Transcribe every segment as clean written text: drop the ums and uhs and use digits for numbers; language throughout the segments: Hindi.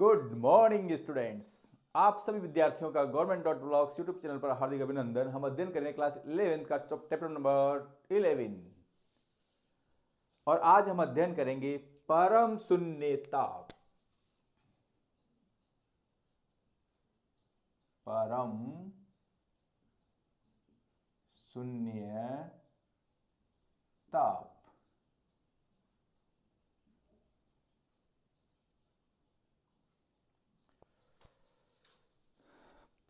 Good morning students. आप सभी विद्यार्थियों का गवर्नमेंट.ब्लॉग्स यूट्यूब चैनल पर हार्दिक अभिनंदन। हम अध्ययन करेंगे क्लास 11 का चैप्टर नंबर 11 और आज हम अध्ययन करेंगे परम शून्यता। परम शून्यता।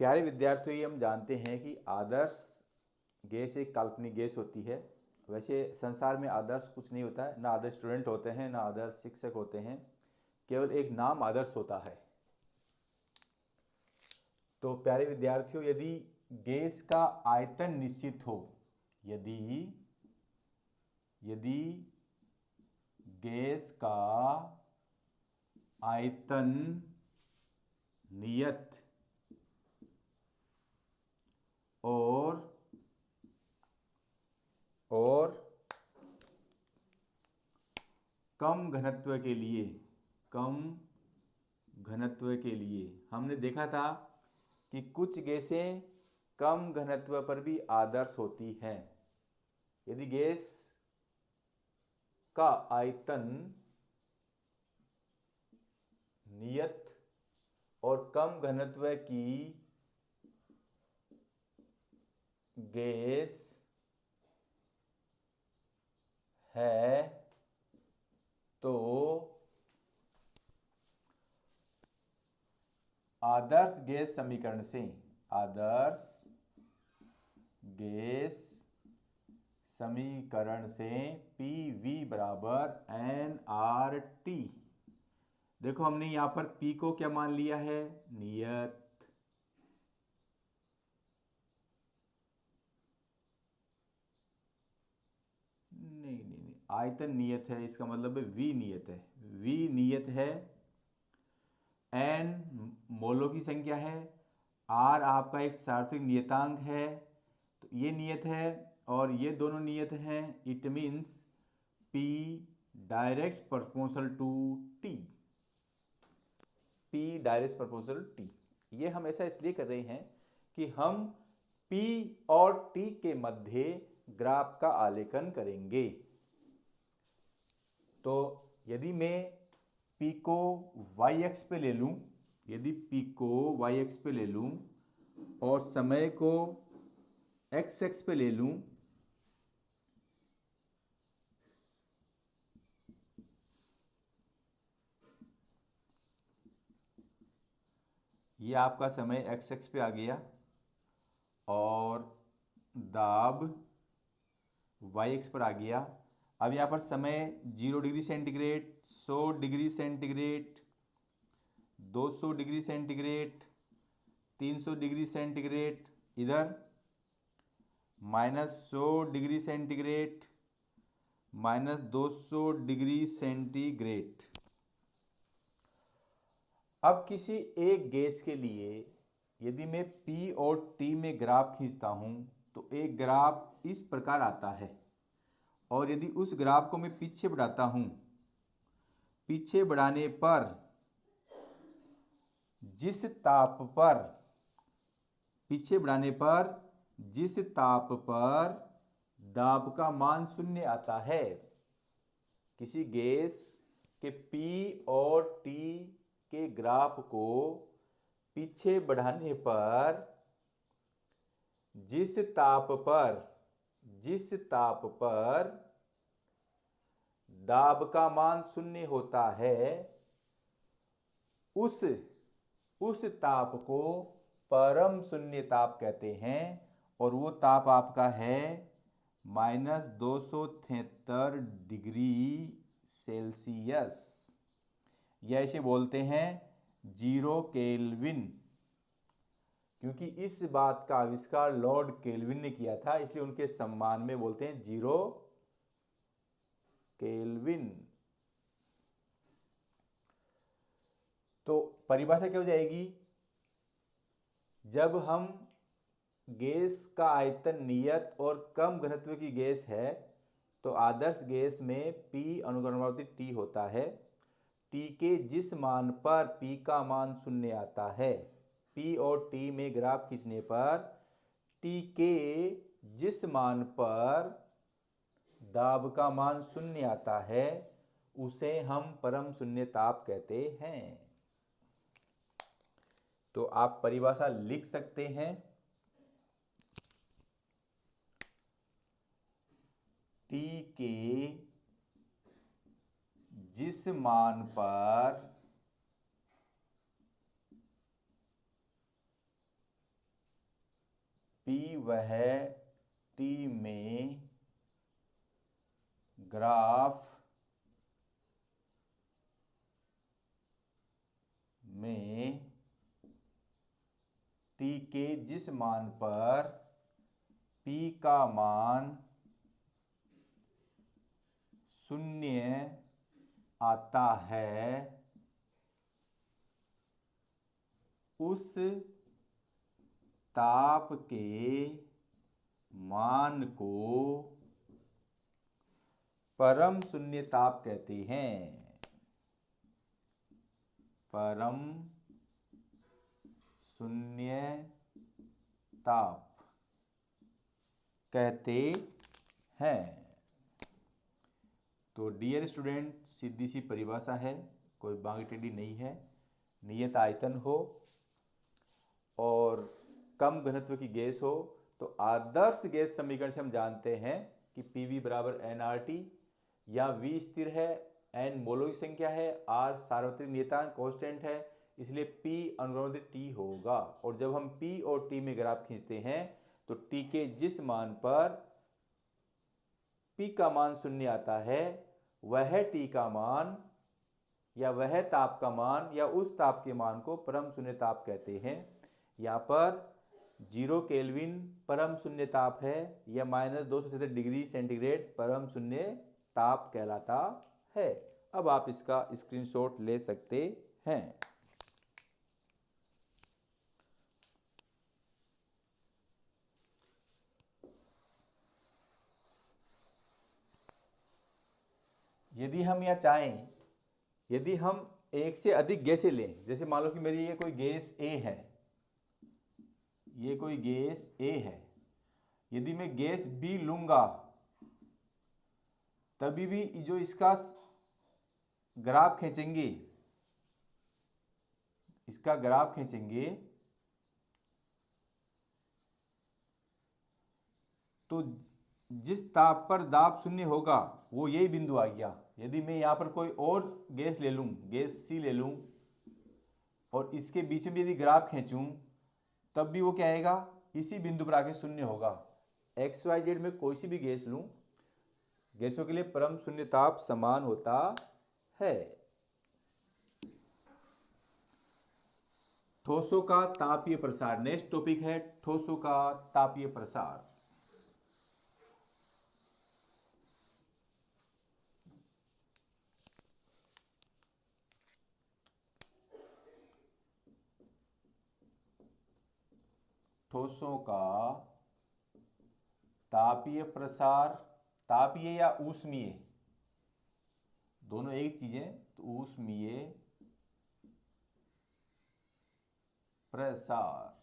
प्यारे विद्यार्थियों, हम जानते हैं कि आदर्श गैस एक काल्पनिक गैस होती है। वैसे संसार में आदर्श कुछ नहीं होता है, ना आदर्श स्टूडेंट होते हैं, ना आदर्श शिक्षक होते हैं, केवल एक नाम आदर्श होता है। तो प्यारे विद्यार्थियों, यदि गैस का आयतन निश्चित हो, यदि यदि गैस का आयतन नियत और कम घनत्व के लिए हमने देखा था कि कुछ गैसें कम घनत्व पर भी आदर्श होती हैं। यदि गैस का आयतन नियत और कम घनत्व की गैस है तो आदर्श गैस समीकरण से PV बराबर nRT। देखो, हमने यहां पर P को क्या मान लिया है? नियत। नहीं, आयतन नियत है, इसका मतलब है V नियत है। V नियत है, n मोलों की संख्या है, R आपका एक सार्थक नियतांक है, तो ये नियत है और ये दोनों नियत हैं। It means P direct proportional to T। P direct proportional T। ये हम ऐसा इसलिए कर रहे हैं कि हम P और T के मध्य ग्राफ का आलेखन करेंगे। तो यदि मैं P को y एक्स पे ले लूं, और समय को x एक्स पे ले लूं, ये आपका समय x एक्स पे आ गया और दाब y एक्स पर आ गया। अब यहाँ पर समय 0 degree centigrade, 100 degree centigrade, 200 degree centigrade, 300 degree centigrade, इधर -100 डिग्री सेंटीग्रेड, -200 डिग्री सेंटीग्रेड। अब किसी एक गैस के लिए यदि मैं P और T में ग्राफ खींचता हूं तो एक ग्राफ इस प्रकार आता है, और यदि उस ग्राफ को मैं पीछे बढ़ाता हूं, पीछे बढ़ाने पर जिस ताप पर दाब का मान 0 आता है, किसी गैस के P और T के ग्राफ को पीछे बढ़ाने पर जिस ताप पर दाब का मान 0 होता है, उस ताप को परम शून्य ताप कहते हैं, और वो ताप आपका है -273 डिग्री सेल्सियस, या इसे बोलते हैं 0 केल्विन। क्योंकि इस बात का आविष्कार लॉर्ड केल्विन ने किया था, इसलिए उनके सम्मान में बोलते हैं 0 केल्विन। तो परिभाषा क्या हो जाएगी? जब हम गैस का आयतन नियत और कम घनत्व की गैस है तो आदर्श गैस में P अनुक्रमणानुपाती T होता है। टी के जिस मान पर पी का मान शून्य आता है, पी और टी में ग्राफ खींचने पर टी के जिस मान पर दाब का मान शून्य आता है उसे हम परम शून्य ताप कहते हैं। तो आप परिभाषा लिख सकते हैं, टी के जिस मान पर पी वह टी में ग्राफ में टी के जिस मान पर पी का मान शून्य आता है उस ताप के मान को परम शून्य ताप कहते हैं। परम शून्य ताप कहते हैं। तो डियर स्टूडेंट, सीधी सी परिभाषा है, कोई बांगी टेढ़ी नहीं है। नियत आयतन हो और कम घनत्व की गैस हो तो आदर्श गैस समीकरण से हम जानते हैं कि PV बराबर nRT, या V स्थिर है, N मोलों की संख्या है, R सार्वत्रिक नियतांक कांस्टेंट है, इसलिए P अनुक्रमणित T होगा। और जब हम P और T में ग्राफ खींचते हैं तो T के जिस मान पर P का मान शून्य आता है वह T का मान या वह ताप का मान या उस ताप के मान को परम शून्य ताप कहते हैं। यहाँ पर 0 केल्विन परम शून्य ताप है या -277 डिग्री सेंटीग्रेड परम शून्य ताप कहलाता है। अब आप इसका स्क्रीनशॉट ले सकते हैं। यदि हम यह चाहें, यदि हम एक से अधिक गैसें लें, जैसे मान लो कि मेरी ये कोई गैस A है, ये कोई गैस A है, यदि मैं गैस B लूंगा तभी भी जो इसका ग्राफ खींचेंगे, इसका ग्राफ खींचेंगे तो जिस ताप पर दाब शून्य होगा वो यही बिंदु आ गया। यदि मैं यहाँ पर कोई और गैस ले लूँ, गैस C ले लूँ और इसके बीच में यदि ग्राफ खींचूं तब भी वो क्या आएगा, इसी बिंदु पर आके शून्य होगा। XYZ में कोई सी भी गैस लूं, गैसों के लिए परम शून्य ताप समान होता है। ठोसों का तापीय प्रसार, नेक्स्ट टॉपिक है ठोसों का तापीय प्रसार। ठोसों का तापीय प्रसार, तापीय या ऊष्मीय दोनों एक चीजें, तो ऊष्मीय प्रसार।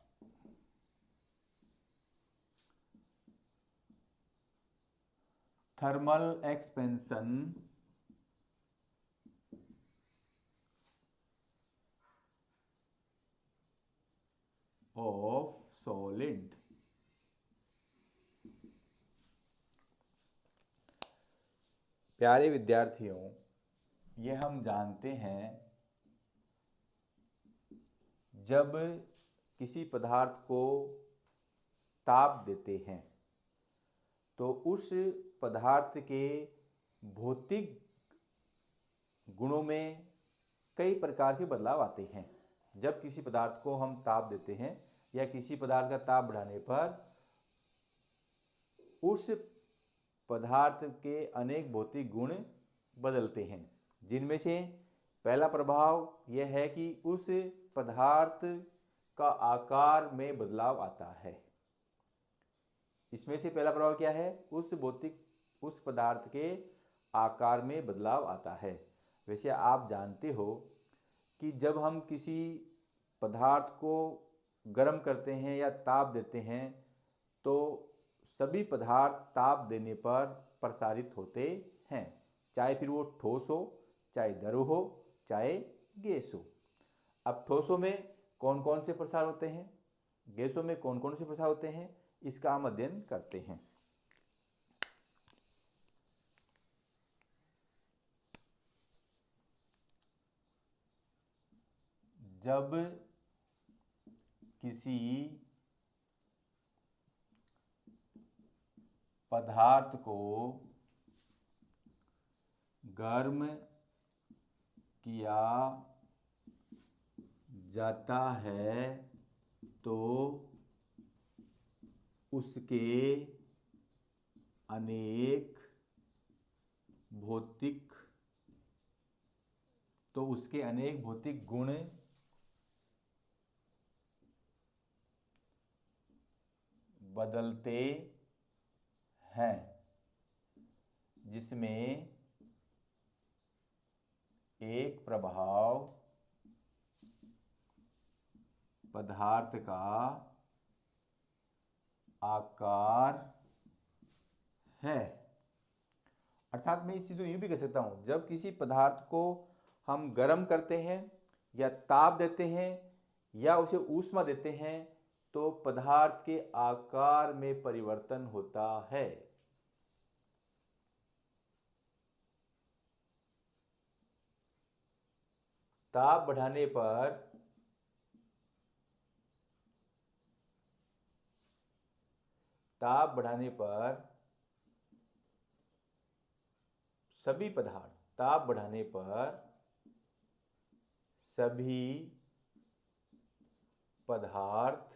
Thermal expansion of solid. प्यारे विद्यार्थियों, ये हम जानते हैं जब किसी पदार्थ को ताप देते हैं तो उस पदार्थ के भौतिक गुणों में कई प्रकार के बदलाव आते हैं। जब किसी पदार्थ को हम ताप देते हैं या किसी पदार्थ का ताप बढ़ाने पर उस पदार्थ के अनेक भौतिक गुण बदलते हैं, जिनमें से पहला प्रभाव यह है कि उस पदार्थ का आकार में बदलाव आता है। इसमें से पहला प्रभाव क्या है, उस पदार्थ के आकार में बदलाव आता है। वैसे आप जानते हो कि जब हम किसी पदार्थ को गर्म करते हैं या ताप देते हैं तो सभी पदार्थ ताप देने पर प्रसारित होते हैं, चाहे फिर वो ठोस हो, चाहे द्रव हो, चाहे गैस हो। अब ठोसों में कौन कौन से प्रसार होते हैं, गैसों में कौन कौन से प्रसार होते हैं, इसका हम अध्ययन करते हैं। जब किसी पदार्थ को गर्म किया जाता है तो उसके अनेक भौतिक गुण बदलते हैं, जिसमें एक प्रभाव पदार्थ का आकार है। अर्थात मैं इस चीज़ को यूँ भी कह सकता हूँ, जब किसी पदार्थ को हम गर्म करते हैं या ताप देते हैं या उसे ऊष्मा देते हैं तो पदार्थ के आकार में परिवर्तन होता है। ताप बढ़ाने पर सभी पदार्थ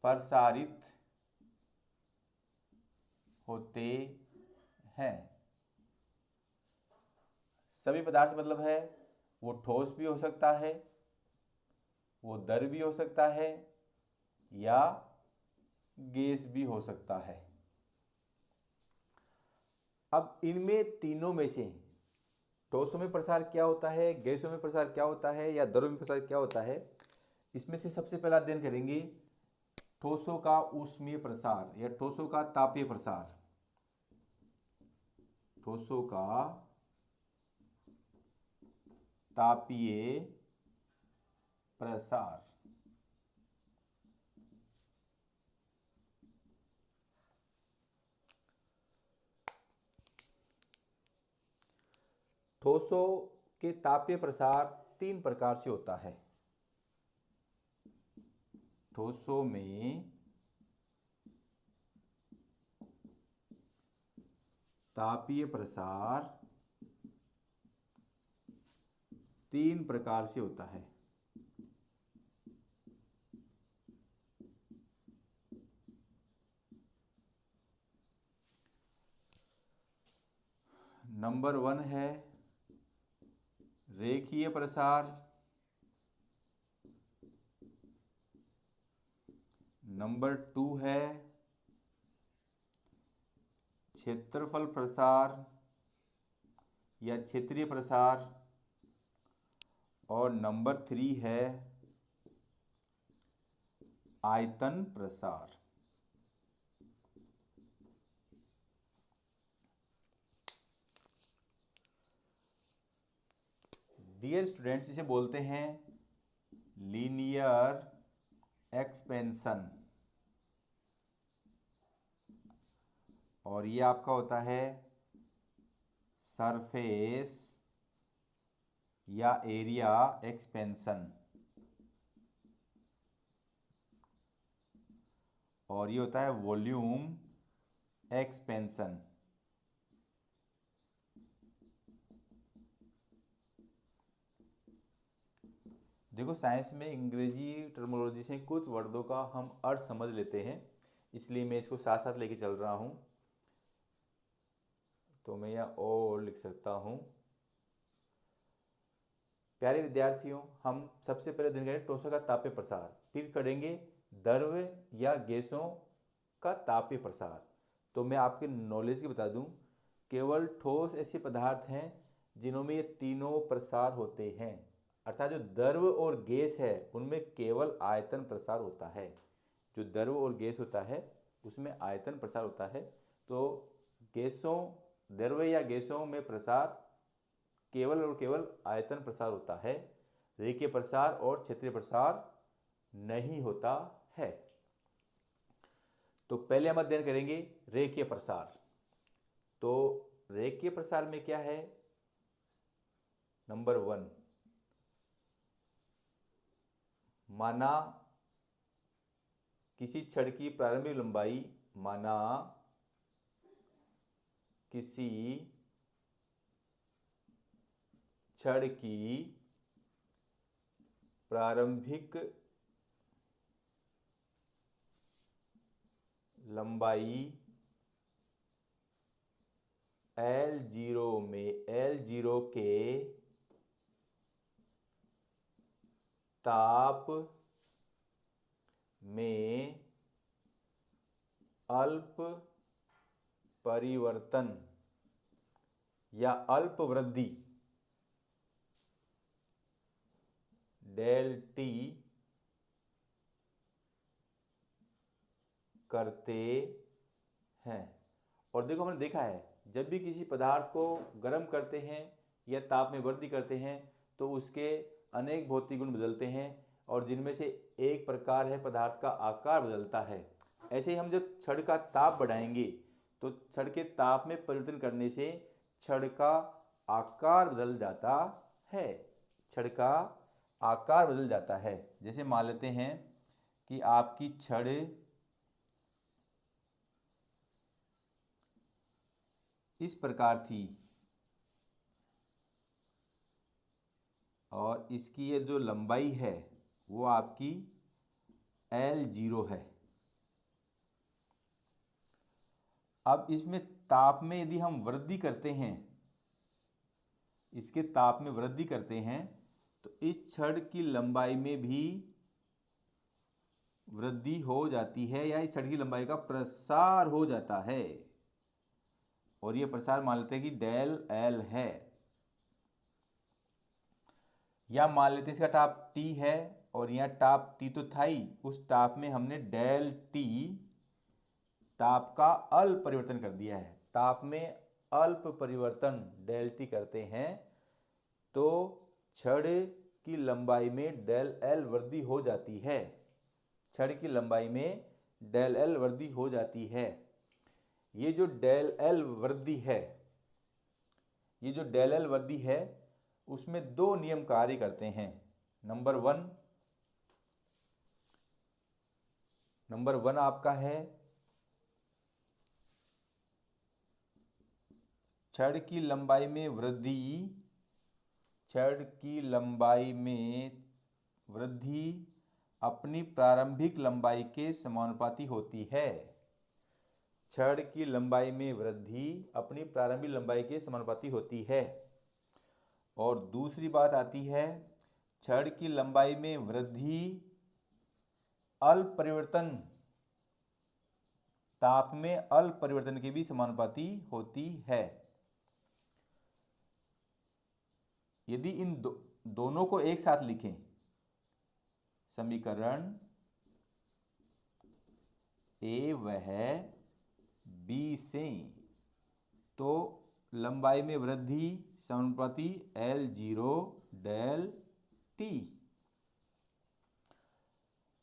प्रसारित होते हैं। सभी पदार्थ मतलब है वो ठोस भी हो सकता है, वो द्रव भी हो सकता है या गैस भी हो सकता है। अब इनमें तीनों में से ठोसों में प्रसार क्या होता है, गैसों में प्रसार क्या होता है या द्रव में प्रसार क्या होता है, इसमें से सबसे पहला अध्ययन करेंगे ठोसों का ऊष्मीय प्रसार या ठोसों का तापीय प्रसार। ठोसों का तापीय प्रसार। ठोसों के तापीय प्रसार तीन प्रकार से होता है। ठोसों में तापीय प्रसार तीन प्रकार से होता है। नंबर 1 है रेखीय प्रसार, नंबर 2 है क्षेत्रफल प्रसार या क्षेत्रीय प्रसार, और नंबर 3 है आयतन प्रसार। डियर स्टूडेंट्स, इसे बोलते हैं लीनियर एक्सपेंशन, और ये आपका होता है सरफेस या एरिया एक्सपेंशन, और ये होता है वॉल्यूम एक्सपेंशन। देखो, साइंस में अंग्रेजी टर्मिनोलॉजी से कुछ वर्डों का हम अर्थ समझ लेते हैं, इसलिए मैं इसको साथ साथ लेके चल रहा हूँ। तो मैं यहाँ और लिख सकता हूँ। प्यारे विद्यार्थियों, हम सबसे पहले अध्ययन करेंगे ठोसों का तापीय प्रसार, फिर करेंगे द्रव या गैसों का तापीय प्रसार, तो मैं आपके नॉलेज की बता दूं, केवल ठोस ऐसे पदार्थ हैं जिनमें ये तीनों प्रसार होते हैं। अर्थात जो द्रव और गैस है उनमें केवल आयतन प्रसार होता है। जो द्रव और गैस होता है उसमें आयतन प्रसार होता है। तो गैसों, द्रव या गैसों में प्रसार केवल और केवल आयतन प्रसार होता है, रेखीय प्रसार और क्षेत्रीय प्रसार नहीं होता है। तो पहले हम अध्ययन करेंगे रेखीय प्रसार। तो रेखीय प्रसार में क्या है? नंबर 1, माना किसी छड़ की प्रारंभिक लंबाई, माना किसी छड़ की प्रारंभिक लंबाई L0 में L0 के ताप में अल्प परिवर्तन या अल्प वृद्धि डेल टी करते हैं। और देखो, हमने देखा है जब भी किसी पदार्थ को गर्म करते हैं या ताप में वृद्धि करते हैं तो उसके अनेक भौतिक गुण बदलते हैं, और जिनमें से एक प्रकार है पदार्थ का आकार बदलता है। ऐसे ही हम जब छड़ का ताप बढ़ाएंगे तो छड़ के ताप में परिवर्तन करने से छड़ का आकार बदल जाता है। छड़ का आकार बदल जाता है। जैसे मान लेते हैं कि आपकी छड़ इस प्रकार थी और इसकी ये जो लंबाई है वो आपकी L0 है। अब इसमें ताप में यदि हम वृद्धि करते हैं, इसके ताप में वृद्धि करते हैं तो इस छड़ की लंबाई में भी वृद्धि हो जाती है, या इस छड़ की लंबाई का प्रसार हो जाता है। और ये प्रसार मान लेते हैं कि डेल L है, या मान लेते हैं इसका ताप T है और यहाँ ताप T तो था ही, उस ताप में हमने डेल T ताप का अल्प परिवर्तन कर दिया है। ताप में अल्प परिवर्तन डेल T करते हैं तो छड़ की लंबाई में डेल L वृद्धि हो जाती है। छड़ की लंबाई में डेल L वृद्धि हो जाती है। ये जो डेल L वृद्धि है, ये जो डेल L वृद्धि है उसमें दो नियम कार्य करते हैं। नंबर वन आपका है छड़ की लंबाई में वृद्धि। छड़ की लंबाई में वृद्धि अपनी प्रारंभिक लंबाई के समानुपाती होती है। छड़ की लंबाई में वृद्धि अपनी प्रारंभिक लंबाई के समानुपाती होती है। और दूसरी बात आती है, छड़ की लंबाई में वृद्धि अल्प परिवर्तन, ताप में अल्प परिवर्तन के भी समानुपाती होती है। यदि इन दोनों को एक साथ लिखें, समीकरण A वह B से, तो लंबाई में वृद्धि समानुपाती L0 डेल T।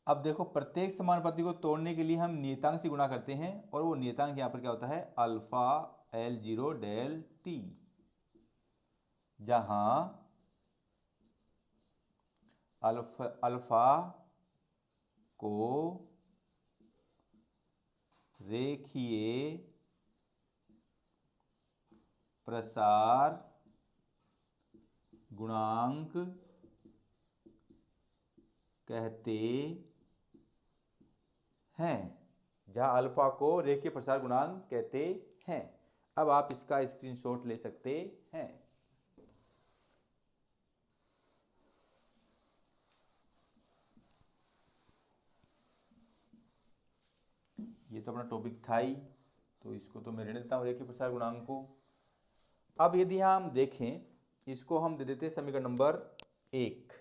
अब देखो, प्रत्येक समानुपाती को तोड़ने के लिए हम नियतांक से गुणा करते हैं, और वो नियतांक यहाँ पर क्या होता है? अल्फा L0 डेल T, जहां अल्फा को रेखीय प्रसार गुणांक कहते हैं। जहां अल्फा को रेखीय प्रसार गुणांक कहते हैं। अब आप इसका स्क्रीनशॉट ले सकते हैं। ये तो अपना टॉपिक था ही। तो इसको तो मैं रहने देता हूँ रेखीय प्रसार गुणांक को। अब यदि हम देखें, इसको हम दे देते हैं समीकरण नंबर 1।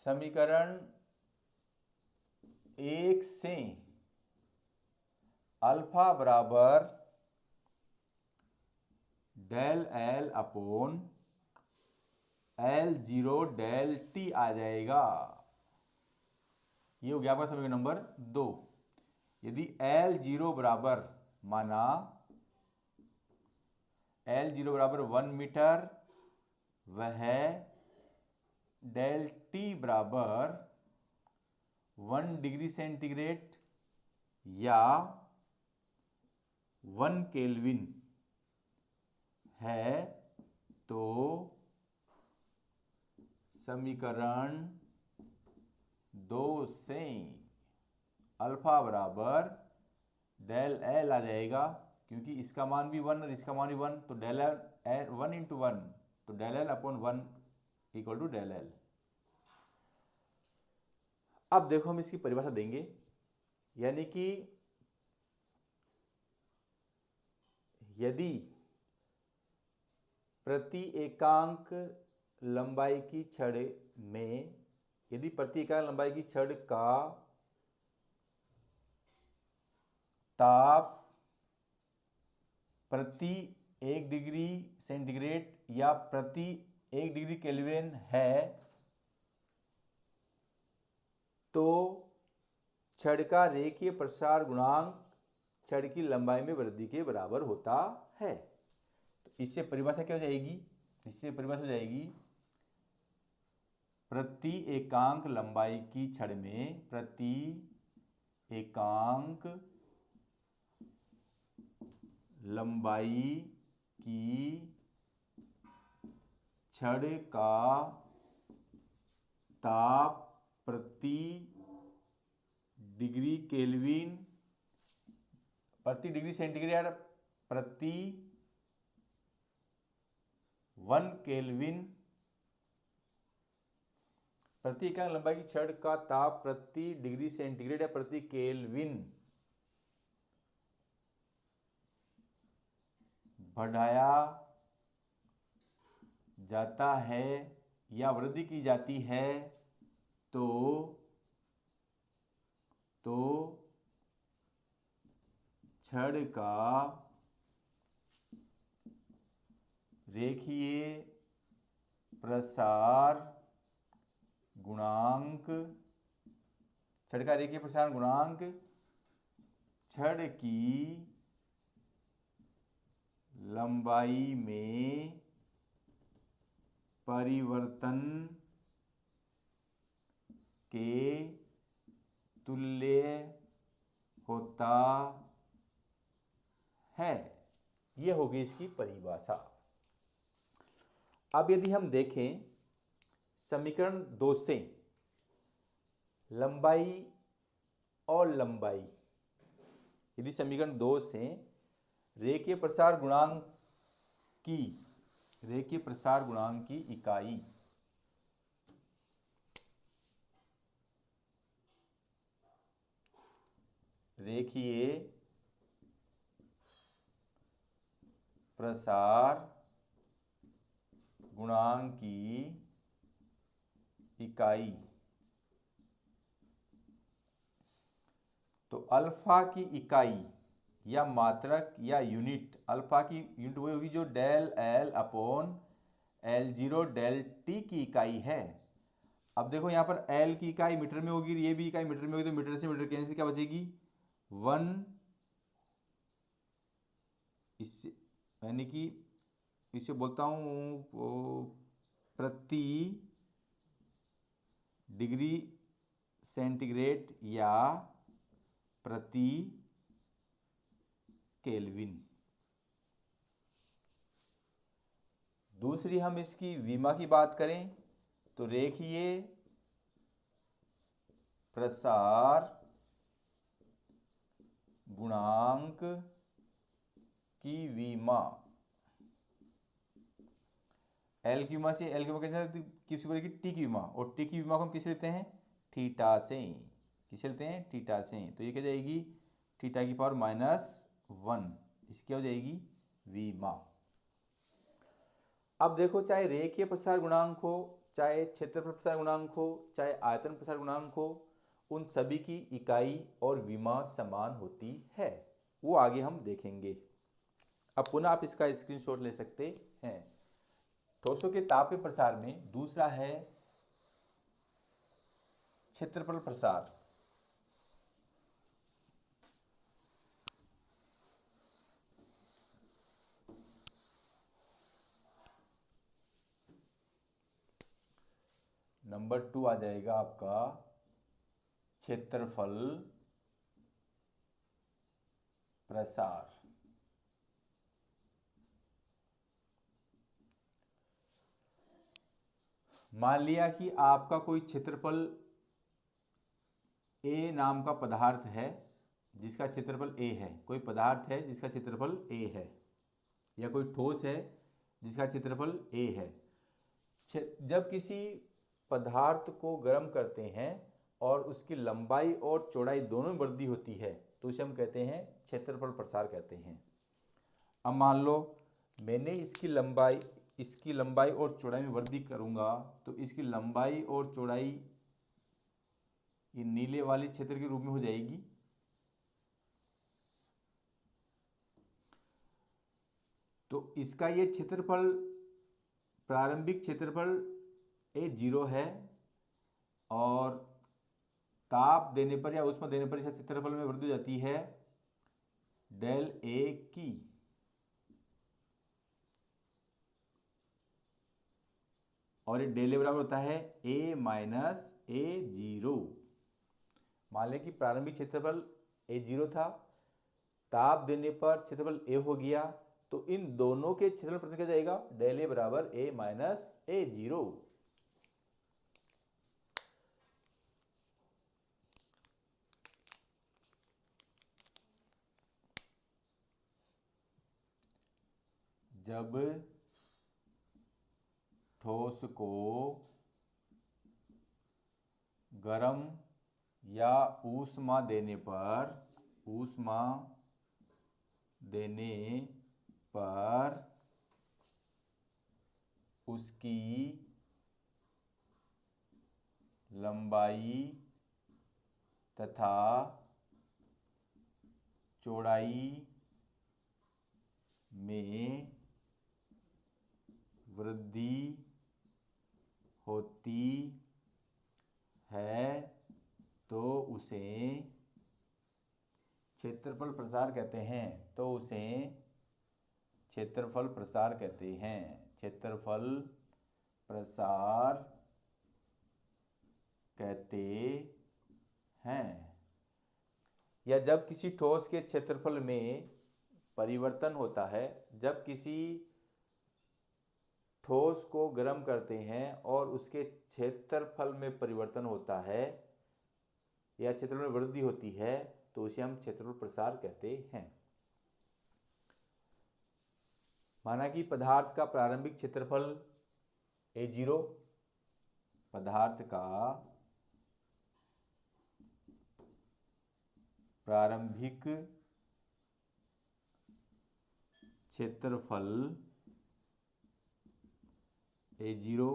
समीकरण 1 से अल्फा बराबर del L upon L0 del T आ जाएगा। ये हो गया आपका समीकरण नंबर 2। यदि L0 बराबर, माना L0 बराबर 1 मीटर, वह डेल टी बराबर 1 डिग्री सेंटीग्रेड या 1 केल्विन है, तो समीकरण 2 से अल्फा बराबर डेल एल आ जाएगा, क्योंकि इसका मान भी 1 और इसका मान भी 1, तो डेल एल 1 इंटू 1, तो del L upon 1 equal to del L. अब देखो हम इसकी परिभाषा देंगे, यानी कि यदि प्रति एकांक लंबाई की छड़ में, यदि प्रति एकांक लंबाई की छड़ का ताप प्रति 1 डिग्री सेंटीग्रेड या प्रति 1 डिग्री केल्विन है, तो छड़ का रेखीय प्रसार गुणांक छड़ की लंबाई में वृद्धि के बराबर होता है। तो इससे परिभाषा क्या हो जाएगी? इससे परिभाषा हो जाएगी, प्रति एकांक लंबाई की छड़ में, प्रति एकांक लंबाई की छड़ का ताप प्रति डिग्री केल्विन, प्रति डिग्री सेंटीग्रेड, प्रति 1 केल्विन, प्रति एकांक लंबाई की छड़ का ताप प्रति डिग्री सेंटीग्रेड या प्रति केल्विन बढ़ाया जाता है या वृद्धि की जाती है, तो छड़ का रेखीय प्रसार गुणांक, छड़ का रेखीय प्रसार गुणांक छड़ की लंबाई में परिवर्तन के तुल्य होता है। यह होगी इसकी परिभाषा। अब यदि हम देखें समीकरण 2 से लंबाई और लंबाई, यदि समीकरण 2 से रेखीय प्रसार गुणांक की इकाई रेखीय प्रसार गुणांक की इकाई, तो अल्फा की इकाई या मात्रक या यूनिट, अल्फा की यूनिट वही होगी जो del L upon L0 del T की इकाई है। अब देखो यहाँ पर एल की इकाई मीटर में होगी, ये भी इकाई मीटर में होगी, तो मीटर से मीटर कैंसिल, क्या बचेगी 1, इससे यानी कि इसे बोलता हूँ प्रति डिग्री सेंटीग्रेड या प्रति केल्विन। दूसरी हम इसकी विमा की बात करें तो रेखीय प्रसार गुणांक की विमा, एल की विमा से, एल की विमा किससे बोलेगी टी की विमा, और टी की विमा को हम किससे लेते हैं थीटा से। किससे लेते हैं, थीटा से। तो ये क्या जाएगी, थीटा की पावर -1, इसकी क्या हो जाएगी, वी मा। अब देखो, चाहे रेखीय प्रसार गुणांक हो, चाहे क्षेत्रफल प्रसार गुणांक हो, चाहे आयतन प्रसार गुणांक हो, उन सभी की इकाई और विमा समान होती है, वो आगे हम देखेंगे। अब पुनः आप इसका स्क्रीनशॉट ले सकते हैं। ठोसों के तापीय प्रसार में दूसरा है क्षेत्रफल प्रसार। नंबर 2 आ जाएगा आपका क्षेत्रफल प्रसार। मान लिया कि आपका कोई क्षेत्रफल ए नाम का पदार्थ है जिसका क्षेत्रफल ए है, कोई पदार्थ है जिसका क्षेत्रफल ए है, या कोई ठोस है जिसका क्षेत्रफल ए है। जब किसी पदार्थ को गर्म करते हैं और उसकी लंबाई और चौड़ाई दोनों में वृद्धि होती है तो उसे हम कहते हैं क्षेत्रफल प्रसार कहते हैं। अब मान लो मैंने इसकी लंबाई और चौड़ाई में वृद्धि करूंगा तो इसकी लंबाई और चौड़ाई ये नीले वाले क्षेत्र के रूप में हो जाएगी। तो इसका ये क्षेत्रफल, प्रारंभिक क्षेत्रफल A0 है, और ताप देने पर या उष्मा देने पर इसका क्षेत्रफल में वृद्धि हो जाती है डेल A की। और ये डेल A बराबर होता है A माइनस A0। मान लें कि प्रारंभिक क्षेत्रफल A0 था, ताप देने पर क्षेत्रफल A हो गया, तो इन दोनों के क्षेत्रफल प्रति क्या जाएगा, डेल A बराबर A माइनस A0। जब ठोस को गर्म या ऊष्मा देने पर उसकी लंबाई तथा चौड़ाई में वृद्धि होती है तो उसे क्षेत्रफल प्रसार कहते हैं। क्षेत्रफल प्रसार कहते हैं। क्षेत्रफल प्रसार कहते हैं। या जब किसी ठोस के क्षेत्रफल में परिवर्तन होता है, जब किसी ठोस को गर्म करते हैं और उसके क्षेत्रफल में परिवर्तन होता है या क्षेत्रफल में वृद्धि होती है तो उसे हम क्षेत्रफल प्रसार कहते हैं। माना कि पदार्थ का प्रारंभिक क्षेत्रफल A0, पदार्थ का प्रारंभिक क्षेत्रफल A0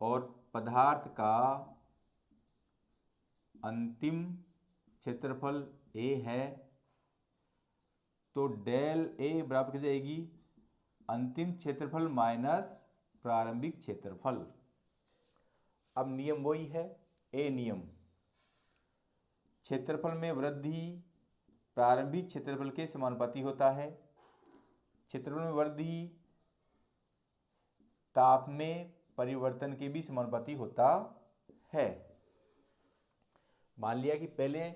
और पदार्थ का अंतिम क्षेत्रफल A है, तो डेल A बराबर हो जाएगी अंतिम क्षेत्रफल माइनस प्रारंभिक क्षेत्रफल। अब नियम वही है, A नियम, क्षेत्रफल में वृद्धि प्रारंभिक क्षेत्रफल के समानुपाती होता है। क्षेत्रफल में वृद्धि ताप में परिवर्तन के भी समानुपाती होता है। मान लिया कि पहले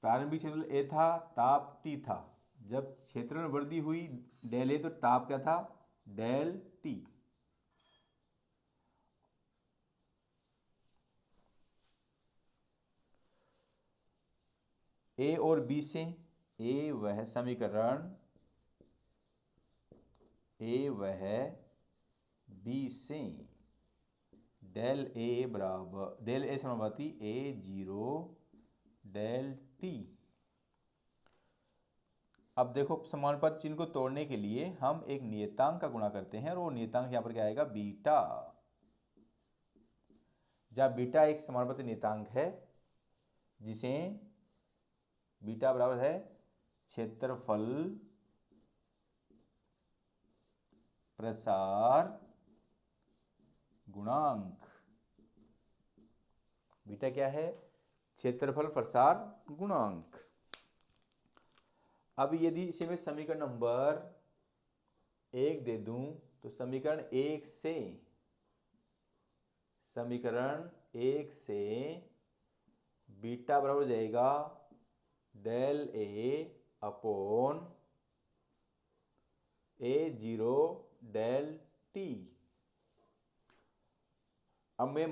प्रारंभिक क्षेत्रफल A था, ताप T था। जब क्षेत्रफल में वृद्धि हुई डेल A तो ताप क्या था, डेल T। A और B से A वह समीकरण, A वह B से डेल ए समानुपाती A0 डेल टी। अब देखो समानुपात चिन्ह को तोड़ने के लिए हम एक नियतांक का गुणा करते हैं और वो नियतांक यहाँ पर क्या आएगा, बीटा। जब बीटा एक समानुपाती नियतांक है जिसे बीटा बराबर है क्षेत्रफल प्रसार गुणांक। बीटा क्या है, क्षेत्रफल प्रसार गुणांक। अब यदि इसे मैं समीकरण नंबर 1 दे दूं तो समीकरण 1 से बीटा बराबर हो जाएगा del A upon A0 del T. अब मैं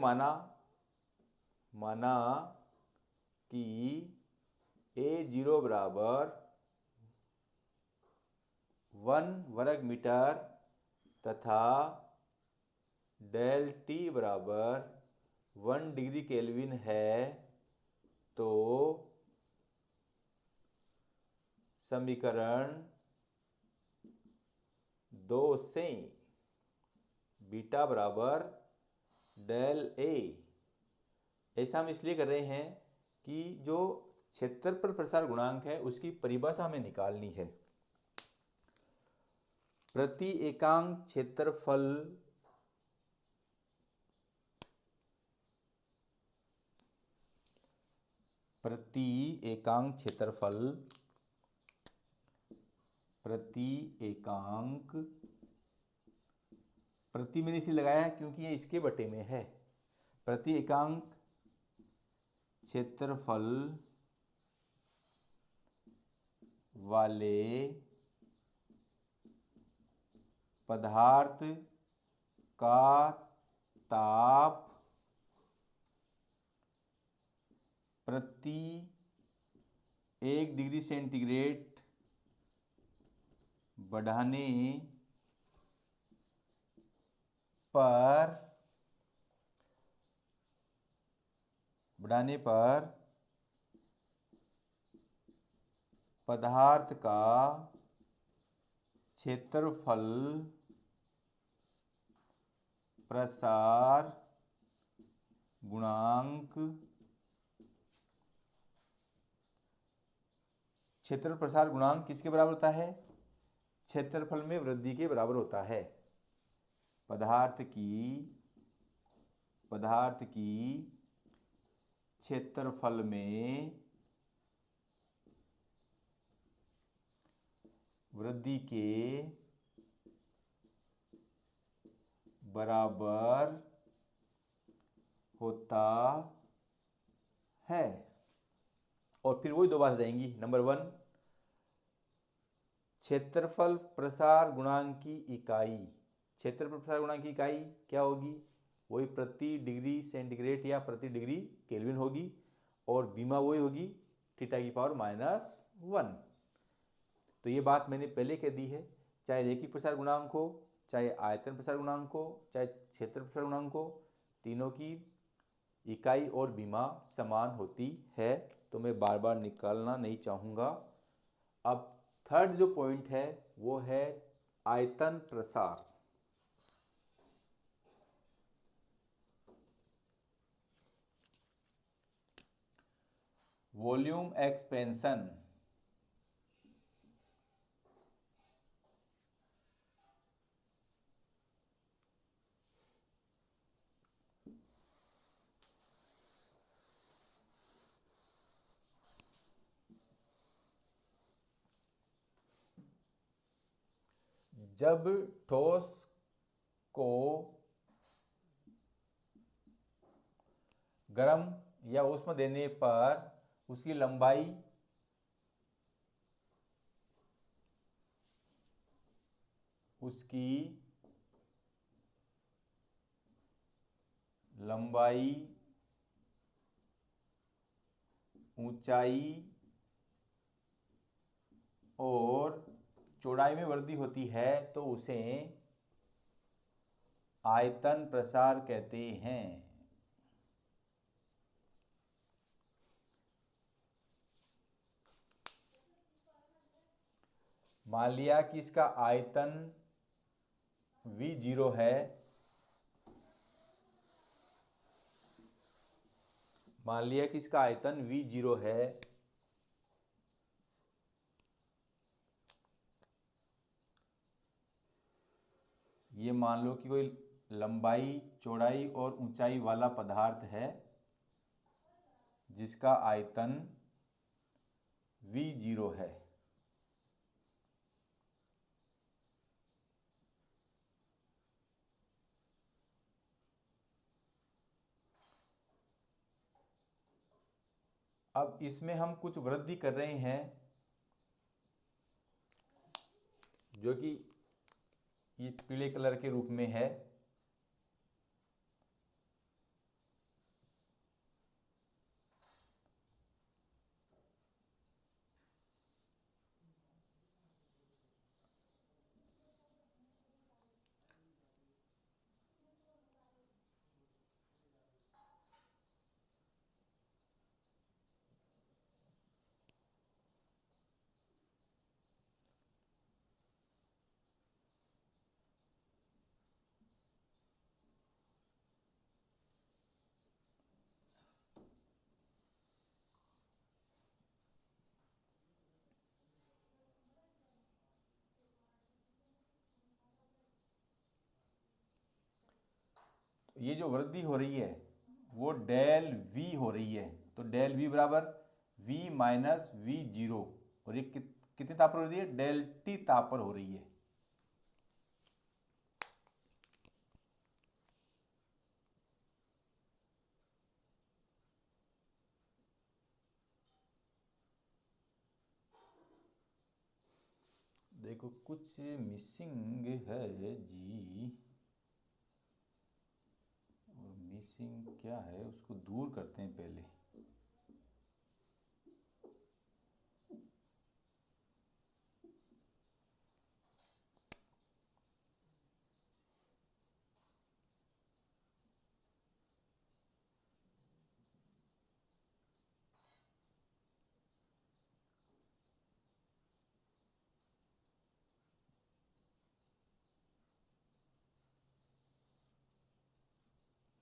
माना कि A0 बराबर 1 वर्ग मीटर तथा डेल टी बराबर 1 डिग्री केल्विन है, तो समीकरण 2 से बीटा बराबर डेल ए, ऐसा हम इसलिए कर रहे हैं कि जो क्षेत्रफल प्रसार गुणांक है उसकी परिभाषा हमें निकालनी है। प्रति एकांक क्षेत्रफल प्रति एकांक प्रति मैंने इसे लगाया है क्योंकि ये इसके बटे में है। प्रति एकांक क्षेत्रफल वाले पदार्थ का ताप प्रति 1 डिग्री सेंटीग्रेड बढ़ाने पर पदार्थ का क्षेत्रफल प्रसार गुणांक, क्षेत्रफल प्रसार गुणांक किसके बराबर होता है, क्षेत्रफल में वृद्धि के बराबर होता है। पदार्थ की क्षेत्रफल में वृद्धि के बराबर होता है। और फिर वही दो बात आ जाएंगी। नंबर 1, क्षेत्रफल प्रसार गुणांक की इकाई, क्षेत्रफल प्रसार गुणांक की इकाई क्या होगी, वही प्रति डिग्री सेंटीग्रेड या प्रति डिग्री केल्विन होगी, और बीमा वही होगी थीटा की पावर -1। तो ये बात मैंने पहले कह दी है, चाहे रेखीय प्रसार गुणांक हो, चाहे आयतन प्रसार गुणांक हो, चाहे क्षेत्र प्रसार गुणांक हो, तीनों की इकाई और बीमा समान होती है। तो मैं बार बार निकालना नहीं चाहूँगा। अब थर्ड जो पॉइंट है वो है आयतन प्रसार। Volume expansion. जब ठोस को गर्म या उष्मा देने पर उसकी लंबाई ऊंचाई और चौड़ाई में वृद्धि होती है तो उसे आयतन प्रसार कहते हैं। मान लिया कि इसका आयतन V0 है, मान लिया कि इसका आयतन V0 है, ये मान लो कि कोई लंबाई, चौड़ाई और ऊंचाई वाला पदार्थ है जिसका आयतन V0 है। अब इसमें हम कुछ वृद्धि कर रहे हैं जो कि ये पीले कलर के रूप में है। ये जो वृद्धि हो रही है वो डेल V हो रही है, तो डेल V बराबर V माइनस V0, और ये कितने ताप पर हो रही है? डेल T ताप पर हो रही है। देखो कुछ मिसिंग है जी, और मिसिंग क्या है उसको दूर करते हैं पहले।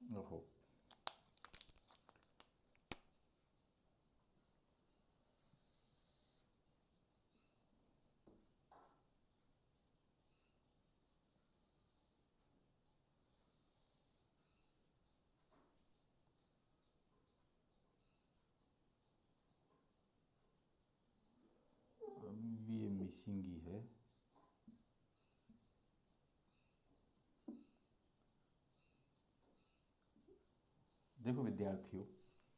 ओहो, अभी ये मिसिंग ही है। देखो विद्यार्थियों,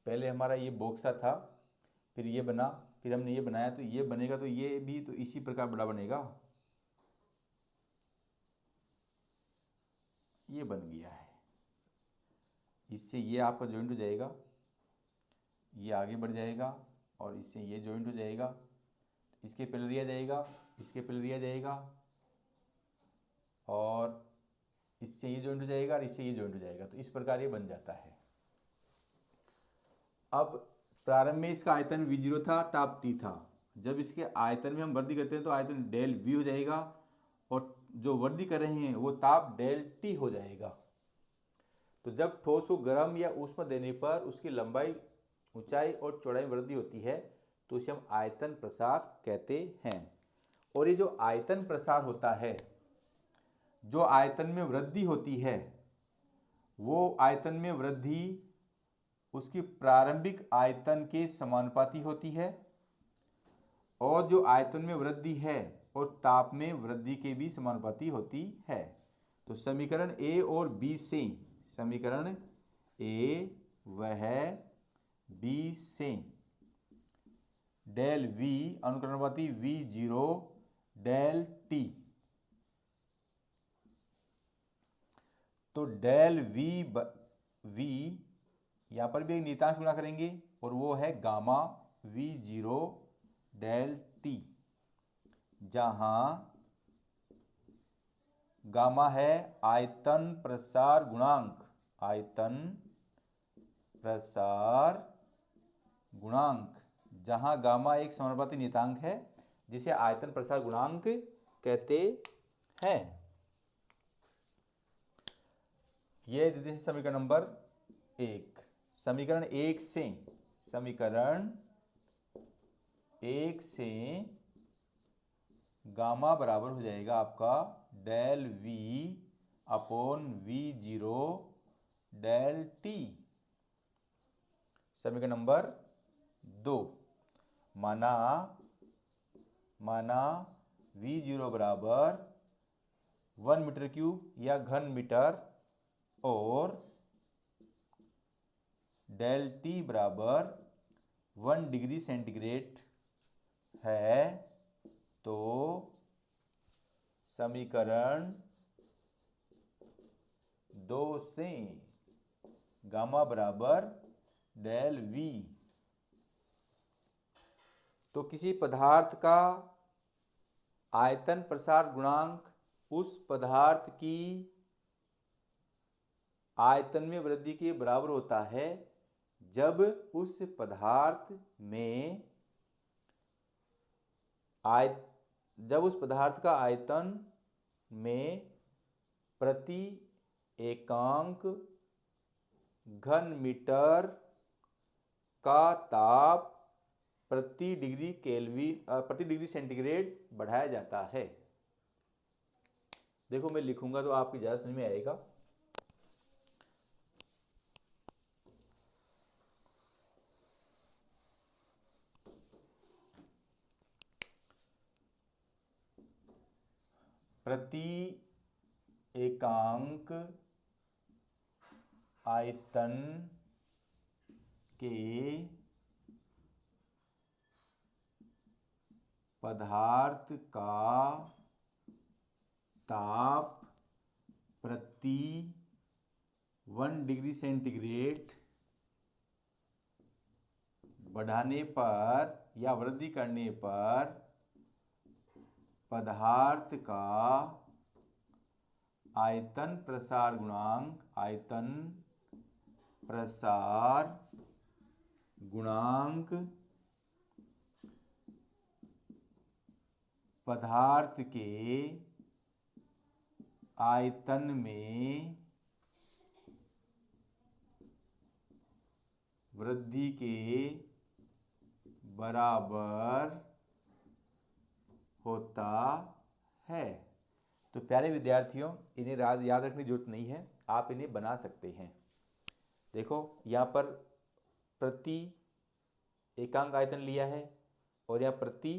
पहले हमारा ये बॉक्सा था, फिर ये बना, फिर हमने ये बनाया, तो ये बनेगा, तो ये भी तो इसी प्रकार बड़ा बनेगा। ये बन गया है, इससे ये आपका जॉइंट हो जाएगा, ये आगे बढ़ जाएगा, और इससे ये जॉइंट हो जाएगा, इसके पिलर आ जाएगा, इसके पिलर आ जाएगा, और इससे ये जॉइंट हो जाएगा, और इससे ये जॉइंट हो जाएगा, तो इस प्रकार ये बन जाता है। अब प्रारंभ में इसका आयतन V0 था, ताप T था। जब इसके आयतन में हम वृद्धि करते हैं तो आयतन डेल V हो जाएगा, और जो वृद्धि कर रहे हैं वो ताप डेल T हो जाएगा। तो जब ठोस को गर्म या ऊष्मा देने पर उसकी लंबाई, ऊंचाई और चौड़ाई में वृद्धि होती है तो इसे हम आयतन प्रसार कहते हैं। और ये जो आयतन प्रसार होता है, जो आयतन में वृद्धि होती है, वो आयतन में वृद्धि उसकी प्रारंभिक आयतन के समानुपाती होती है, और जो आयतन में वृद्धि है और ताप में वृद्धि के भी समानुपाती होती है। तो समीकरण ए और बी से, समीकरण ए वह बी से डेल V अनुक्रमणिपाती V0 डेल T, तो डेल V यहाँ पर भी एक नियतांक गुणा करेंगे, और वो है गामा V0 डेल T, जहां गामा है आयतन प्रसार गुणांक, आयतन प्रसार गुणांक, जहां गामा एक समानुपाती नियतांक है जिसे आयतन प्रसार गुणांक कहते हैं। यह देते हैं समीकरण नंबर 1। समीकरण 1 से गामा बराबर हो जाएगा आपका del V upon V0 del T। समीकरण नंबर 2, माना V0 बराबर 1 मीटर क्यूब या घन मीटर और डेल T बराबर 1 डिग्री सेंटीग्रेड है, तो समीकरण 2 से गामा बराबर डेल V। तो किसी पदार्थ का आयतन प्रसार गुणांक उस पदार्थ की आयतन में वृद्धि के बराबर होता है जब उस पदार्थ का आयतन में प्रति एकांक घन मीटर का ताप प्रति डिग्री सेंटीग्रेड बढ़ाया जाता है। देखो मैं लिखूंगा तो आपकी ज़्यादा समझ में आएगा। प्रति एकांक आयतन के पदार्थ का ताप प्रति 1 डिग्री सेंटीग्रेड बढ़ाने पर या वृद्धि करने पर पदार्थ का आयतन प्रसार गुणांक पदार्थ के आयतन में वृद्धि के बराबर होता है। तो प्यारे विद्यार्थियों, इन्हें याद रखने की जरूरत नहीं है, आप इन्हें बना सकते हैं। देखो यहाँ पर प्रति एकांक आयतन लिया है और यहाँ प्रति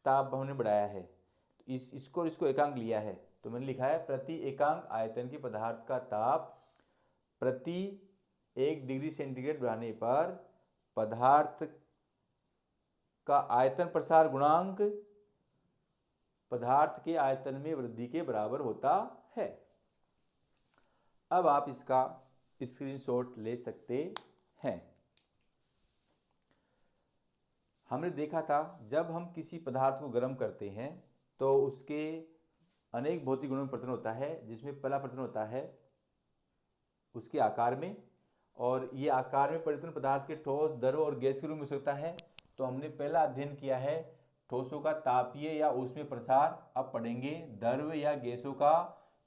ताप हमने बढ़ाया है, तो इसको एकांक लिया है, तो मैंने लिखा है प्रति एकांक आयतन के पदार्थ का ताप प्रति 1 डिग्री सेंटीग्रेड बढ़ाने पर पदार्थ का आयतन प्रसार गुणांक पदार्थ के आयतन में वृद्धि के बराबर होता है। अब आप इसका स्क्रीनशॉट ले सकते हैं। हमने देखा था जब हम किसी पदार्थ को गर्म करते हैं तो उसके अनेक भौतिक गुणों में परिवर्तन होता है, जिसमें पहला परिवर्तन होता है उसके आकार में, और ये आकार में परिवर्तन पदार्थ के ठोस, द्रव और गैस के रूप में हो सकता है। तो हमने पहला अध्ययन किया है ठोसों का तापीय या ऊष्मीय प्रसार। अब पढ़ेंगे द्रव या गैसों का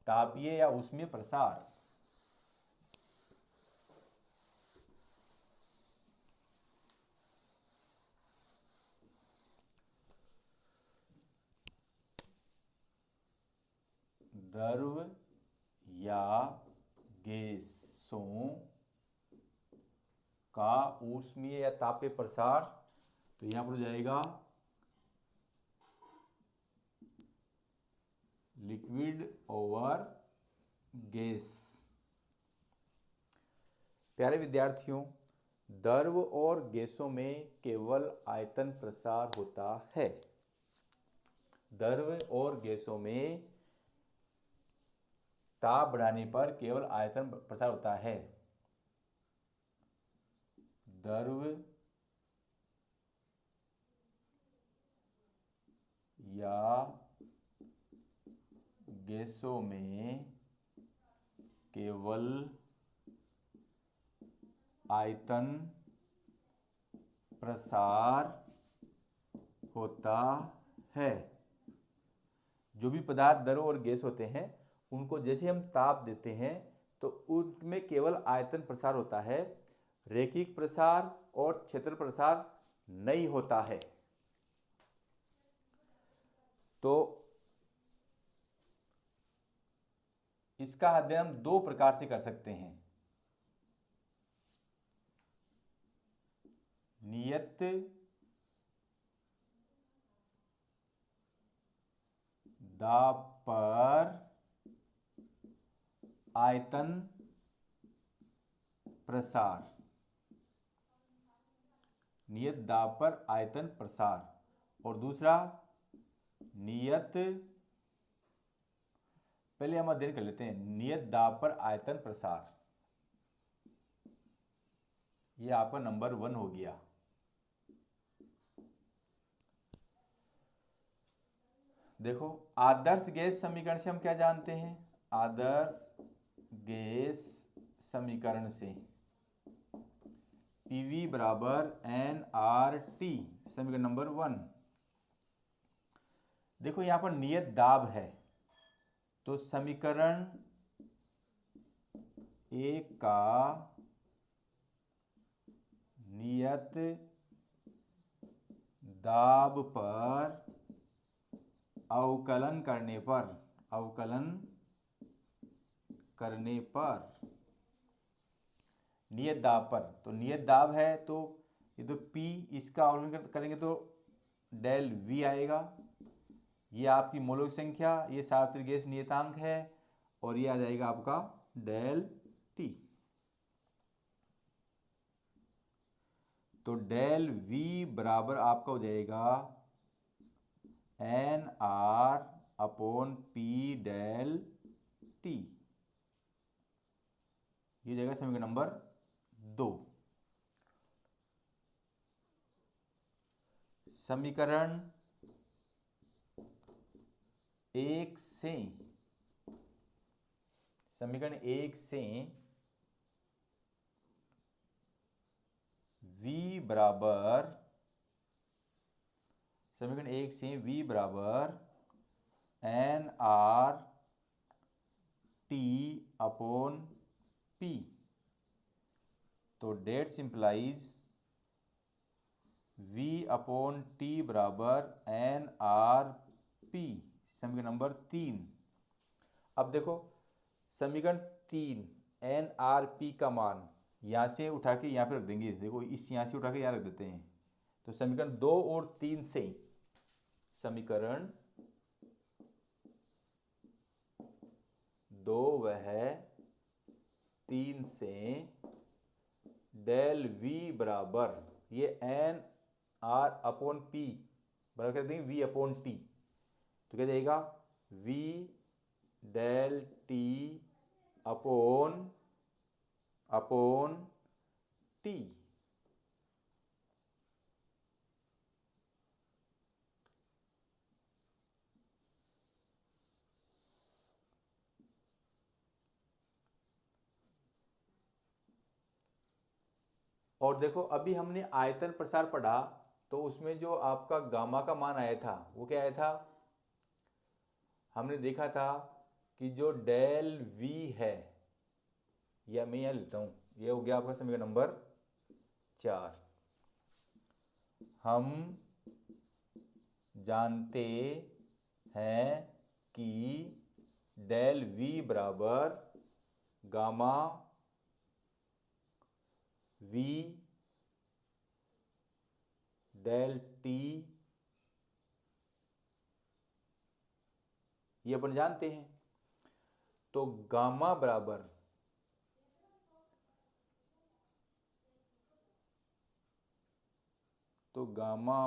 तापीय या ऊष्मीय प्रसार। द्रव या गैसों का ऊष्मीय या तापीय प्रसार, तो यहां पर हो जाएगा लिक्विड ओवर गैस। प्यारे विद्यार्थियों, द्रव और गैसों में केवल आयतन प्रसार होता है। द्रव और गैसों में ताप बढ़ाने पर केवल आयतन प्रसार होता है। द्रव या गैसों में केवल आयतन प्रसार होता है। जो भी पदार्थ द्रव और गैस होते हैं उनको जैसे हम ताप देते हैं तो उनमें केवल आयतन प्रसार होता है, रैखिक प्रसार और क्षेत्र प्रसार नहीं होता है। तो इसका अध्ययन हम दो प्रकार से कर सकते हैं, नियत दाब पर आयतन प्रसार, नियत दाब पर आयतन प्रसार, और दूसरा नियत, पहले हम अध्ययन कर लेते हैं नियत दाब पर आयतन प्रसार। ये आपका नंबर 1 हो गया। देखो, आदर्श गैस समीकरण से हम क्या जानते हैं? आदर्श गैस समीकरण से PV बराबर nRT, समीकरण नंबर 1। देखो यहां पर नियत दाब है तो समीकरण 1 का नियत दाब पर अवकलन करने पर नियत दाब पर, तो नियत दाब है तो ये तो P, इसका अवकलन करेंगे तो डेल V आएगा। ये आपकी मोलों की संख्या, ये सार्वत्रिक गैस नियतांक है, और ये आ जाएगा आपका डेल T। तो डेल V बराबर आपका हो जाएगा NR upon P del T। ये जाएगा समीकरण नंबर 2। समीकरण 1 से V बराबर, समीकरण 1 से V बराबर NR T अपॉन P, तो that simplifies V upon T बराबर NR P, समीकरण नंबर 3। अब देखो समीकरण 3 NRP का मान यहाँ से उठा के यहाँ पे रख देंगे। देखो इस यहाँ से उठा के यहाँ रख देते हैं, तो समीकरण 2 और 3 से, समीकरण 2 वह 3 से डेल V बराबर ये NR अपॉन P बराबर कर देंगे V अपॉन T, तो क्या जाएगा V del T upon T। और देखो अभी हमने आयतन प्रसार पढ़ा, तो उसमें जो आपका गामा का मान आया था वो क्या आया था? हमने देखा था कि जो डेल V है, या मैं यहाँ लिखता हूँ, ये हो गया आपका समीकरण नंबर 4। हम जानते हैं कि डेल V बराबर गामा V डेल T, ये अपन जानते हैं। तो गामा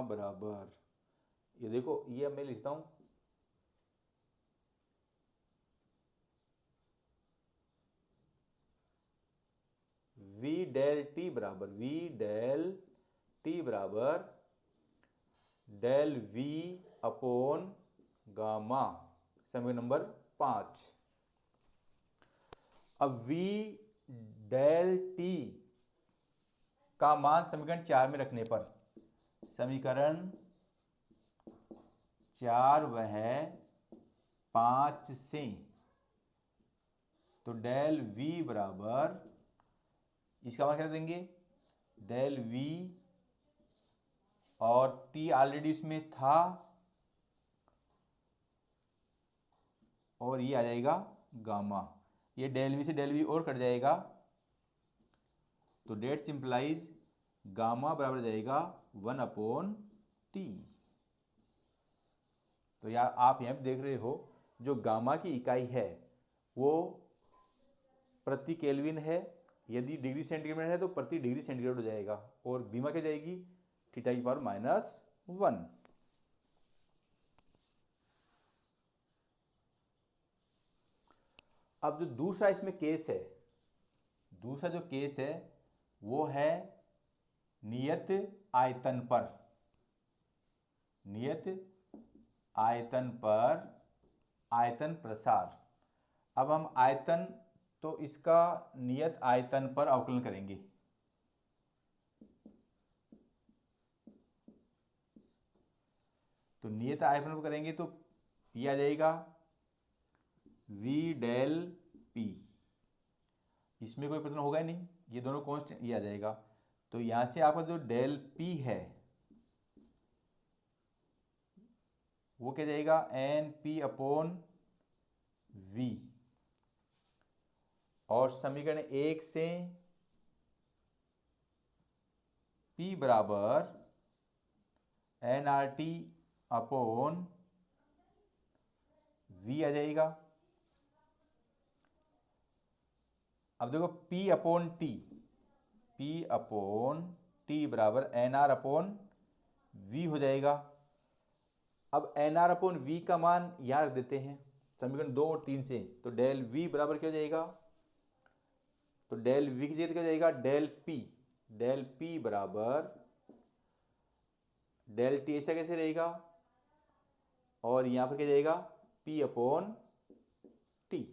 बराबर ये देखो, ये मैं लिखता हूं V डेल T बराबर डेल V अपॉन गामा, समीकरण नंबर 5। अब V डेल T का मान समीकरण 4 में रखने पर, समीकरण 4 वह 5 से, तो डेल v बराबर, इसका मान क्या देंगे, डेल v, और t ऑलरेडी इसमें था, और ये आ जाएगा गामा। ये डेल v से डेल v और कट जाएगा, तो डेट सिंप्लाइज गामा बराबर जाएगा 1/t। तो यार आप यहाँ पे देख रहे हो, जो गामा की इकाई है वो प्रति केल्विन है, यदि डिग्री सेंटीग्रेड है तो प्रति डिग्री सेंटीग्रेड हो जाएगा, और बीमा क्या जाएगी, थीटा की पावर -1। अब जो दूसरा इसमें केस है, दूसरा जो केस है वो है नियत आयतन पर, नियत आयतन पर आयतन प्रसार। अब हम आयतन, तो इसका नियत आयतन पर अवकलन करेंगे। तो नियत आयतन पर करेंगे तो ये आ जाएगा v डेल p, इसमें कोई प्रश्न होगा ही नहीं, ये दोनों कांस्टेंट, ये आ जाएगा। तो यहां से आपका जो डेल p है वो क्या जाएगा, NP/v, और समीकरण 1 से p बराबर nRT/v आ जाएगा। अब देखो P/T बराबर nR/v हो जाएगा। अब nR/v का मान यहाँ रख देते हैं समीकरण 2 और 3 से, तो डेल v बराबर क्या हो जाएगा, तो डेल v की जगह क्या हो जाएगा, डेल p बराबर डेल t, ऐसा कैसे रहेगा, और यहाँ पर क्या जाएगा, P/T।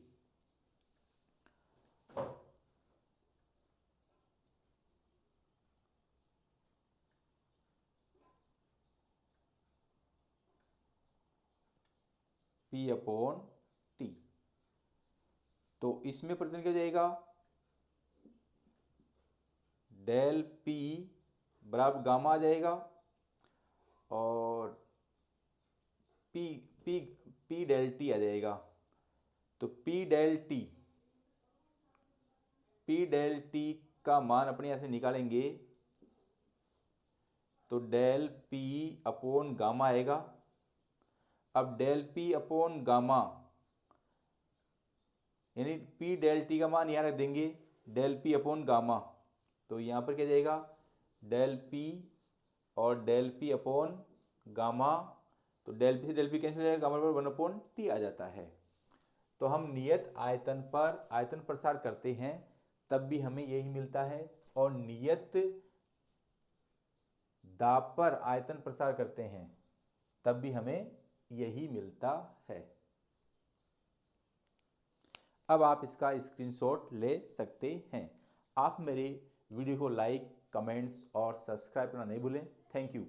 P/T, तो इसमें प्रतिशत क्या हो जाएगा, डेल p बराबर गामा आ जाएगा, और p डेल t आ जाएगा। तो p डेल t का मान अपने यहाँ से निकालेंगे, तो डेल p/ गामा आएगा। अब डेल p/ गामा यानी p डेल t का मान यहाँ रख देंगे, डेल p/ गामा, तो यहाँ पर क्या जाएगा, डेल p और डेल p/ गामा, तो डेल p से डेल p कैंसिल हो जाएगा, गामा बराबर 1/t आ जाता है। तो हम नियत आयतन पर आयतन प्रसार करते हैं तब भी हमें यही मिलता है, और नियत दाब पर आयतन प्रसार करते हैं तब भी हमें यही मिलता है। अब आप इसका स्क्रीनशॉट ले सकते हैं। आप मेरे वीडियो को लाइक, कमेंट्स और सब्सक्राइब करना नहीं भूलें। Thank you.